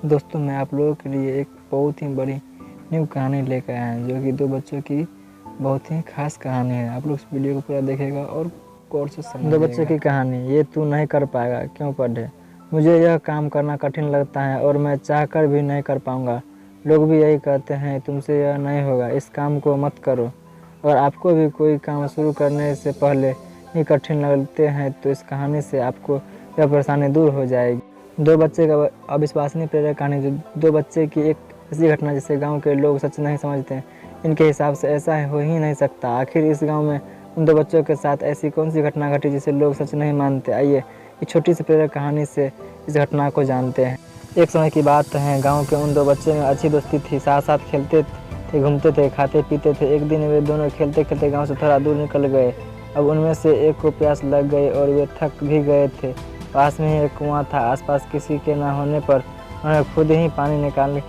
दोस्तों मैं आप लोगों के लिए एक बहुत ही बड़ी न्यू कहानी लेकर आया हूँ, जो कि दो बच्चों की बहुत ही खास कहानी है। आप लोग इस वीडियो को पूरा देखिएगा और गौर से समझिएगा। दो बच्चों की कहानी, ये तू नहीं कर पाएगा क्यों पढ़े। मुझे यह काम करना कठिन लगता है और मैं चाहकर भी नहीं कर पाऊँगा। लोग भी यही कहते हैं तुमसे यह नहीं होगा, इस काम को मत करो। और आपको भी कोई काम शुरू करने से पहले ही कठिन लगते हैं तो इस कहानी से आपको यह परेशानी दूर हो जाएगी। दो बच्चे का अविश्वसनीय प्रेरक कहानी, जो दो बच्चे की एक ऐसी घटना जिसे गांव के लोग सच नहीं समझते हैं। इनके हिसाब से ऐसा हो ही नहीं सकता। आखिर इस गांव में उन दो बच्चों के साथ ऐसी कौन सी घटना घटी जिसे लोग सच नहीं मानते। आइए इस छोटी सी प्रेरक कहानी से इस घटना को जानते हैं। एक समय की बात है, गाँव के उन दो बच्चों में अच्छी दोस्ती थी। साथ साथ खेलते थे, घूमते थे, खाते पीते थे। एक दिन वे दोनों खेलते खेलते गाँव से थोड़ा दूर निकल गए। अब उनमें से एक को प्यास लग गई और वे थक भी गए थे। पास में ही एक कुआं था। आसपास किसी के न होने पर उन्हें खुद ही पानी निकालने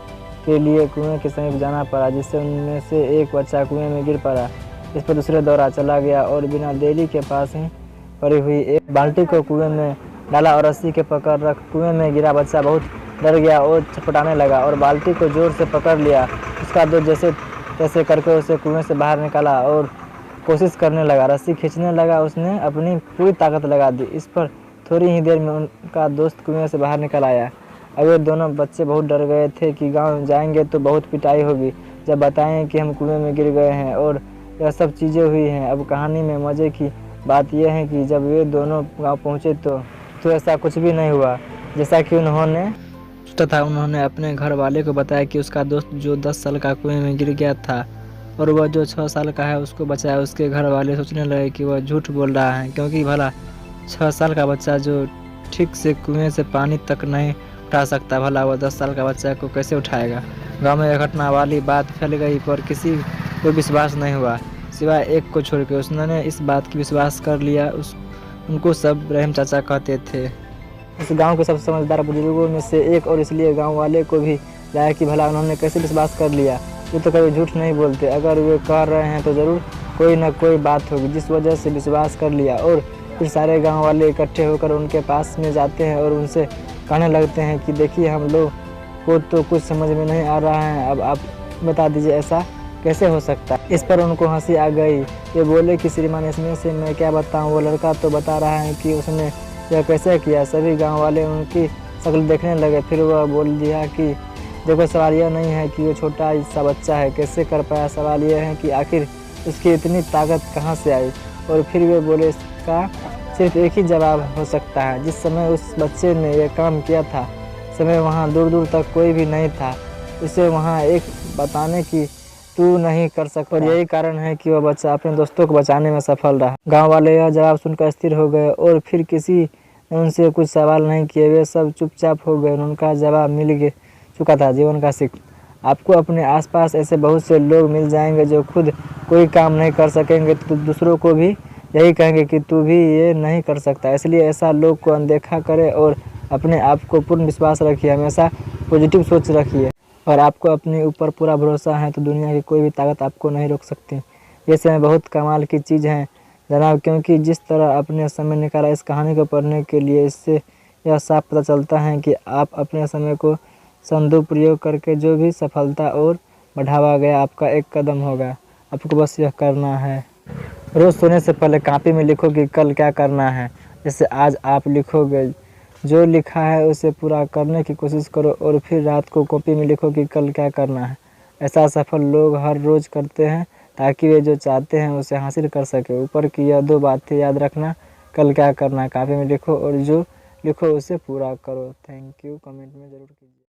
के लिए कुएं के समीप जाना पड़ा, जिससे उनमें से एक बच्चा कुएं में गिर पड़ा। इस पर दूसरे दौड़ा चला गया और बिना देरी के पास ही पड़ी हुई एक बाल्टी को कुएं में डाला और रस्सी के पकड़ रख कुएं में गिरा बच्चा बहुत डर गया और छटपटाने लगा और बाल्टी को जोर से पकड़ लिया। उसका दोस्त जैसे तैसे करके उसे कुएं से बाहर निकाला और कोशिश करने लगा। रस्सी खींचने लगा, उसने अपनी पूरी ताकत लगा दी। इस पर थोड़ी ही देर में उनका दोस्त कुएं से बाहर निकल आया। अब ये दोनों बच्चे बहुत डर गए थे कि गांव जाएंगे तो बहुत पिटाई होगी जब बताएं कि हम कुएं में गिर गए हैं और यह सब चीज़ें हुई हैं। अब कहानी में मज़े की बात यह है कि जब वे दोनों गांव पहुंचे तो ऐसा कुछ भी नहीं हुआ जैसा कि उन्होंने सोचा था। उन्होंने अपने घर वाले को बताया कि उसका दोस्त जो 10 साल का कुएं में गिर गया था और वह जो 6 साल का है उसको बचाया। उसके घर वाले सोचने लगे कि वह झूठ बोल रहा है, क्योंकि भला 6 साल का बच्चा जो ठीक से कुएं से पानी तक नहीं उठा सकता, भला वह 10 साल का बच्चा को कैसे उठाएगा। गांव में यह घटना वाली बात फैल गई पर किसी को विश्वास नहीं हुआ, सिवाय एक को छोड़कर। उसने इस बात की विश्वास कर लिया। उनको सब रहीम चाचा कहते थे। इस गांव के सबसे समझदार बुजुर्गों में से एक, और इसलिए गांव वाले को भी लाया कि भला उन्होंने कैसे विश्वास कर लिया। ये तो कभी झूठ नहीं बोलते, अगर वे कह रहे हैं तो ज़रूर कोई न कोई बात होगी जिस वजह से विश्वास कर लिया। और फिर सारे गांव वाले इकट्ठे होकर उनके पास में जाते हैं और उनसे कहने लगते हैं कि देखिए, हम लोग को तो कुछ समझ में नहीं आ रहा है, अब आप बता दीजिए ऐसा कैसे हो सकता है। इस पर उनको हंसी आ गई। ये बोले कि श्रीमान, इसमें से मैं क्या बताऊं, वो लड़का तो बता रहा है कि उसने यह कैसे किया। सभी गाँव वाले उनकी शक्ल देखने लगे। फिर वह बोल दिया कि देखो, सवाल यह नहीं है कि वो छोटा सा बच्चा है कैसे कर पाया, सवाल यह है कि आखिर उसकी इतनी ताकत कहाँ से आई। और फिर वे बोले, इसका सिर्फ एक ही जवाब हो सकता है। जिस समय उस बच्चे ने यह काम किया था, समय वहाँ दूर दूर तक कोई भी नहीं था उसे वहाँ एक बताने की तू नहीं कर सकता। और यही कारण है कि वह बच्चा अपने दोस्तों को बचाने में सफल रहा। गांव वाले यह जवाब सुनकर स्थिर हो गए और फिर किसी ने उनसे कुछ सवाल नहीं किए। वे सब चुपचाप हो गए। उनका जवाब मिल चुका था। जीवन का सीख, आपको अपने आसपास ऐसे बहुत से लोग मिल जाएंगे जो खुद कोई काम नहीं कर सकेंगे तो दूसरों को भी यही कहेंगे कि तू भी ये नहीं कर सकता। इसलिए ऐसा लोग को अनदेखा करें और अपने आप को पूर्ण विश्वास रखिए। हमेशा पॉजिटिव सोच रखिए और आपको अपने ऊपर पूरा भरोसा है तो दुनिया की कोई भी ताकत आपको नहीं रोक सकती। ये समय बहुत कमाल की चीज़ है जनाब, क्योंकि जिस तरह आपने समय निकाला इस कहानी को पढ़ने के लिए, इससे यह साफ पता चलता है कि आप अपने समय को सदुपयोग करके जो भी सफलता और बढ़ावा गया आपका एक कदम होगा। आपको बस यह करना है, रोज़ सोने से पहले कॉपी में लिखो कि कल क्या करना है। जैसे आज आप लिखोगे, जो लिखा है उसे पूरा करने की कोशिश करो और फिर रात को कॉपी में लिखो कि कल क्या करना है। ऐसा सफल लोग हर रोज़ करते हैं ताकि वे जो चाहते हैं उसे हासिल कर सके। ऊपर की यह 2 बातें याद रखना, कल क्या करना है कॉपी में लिखो और जो लिखो उसे पूरा करो। Thank you. कमेंट में ज़रूर कीजिए।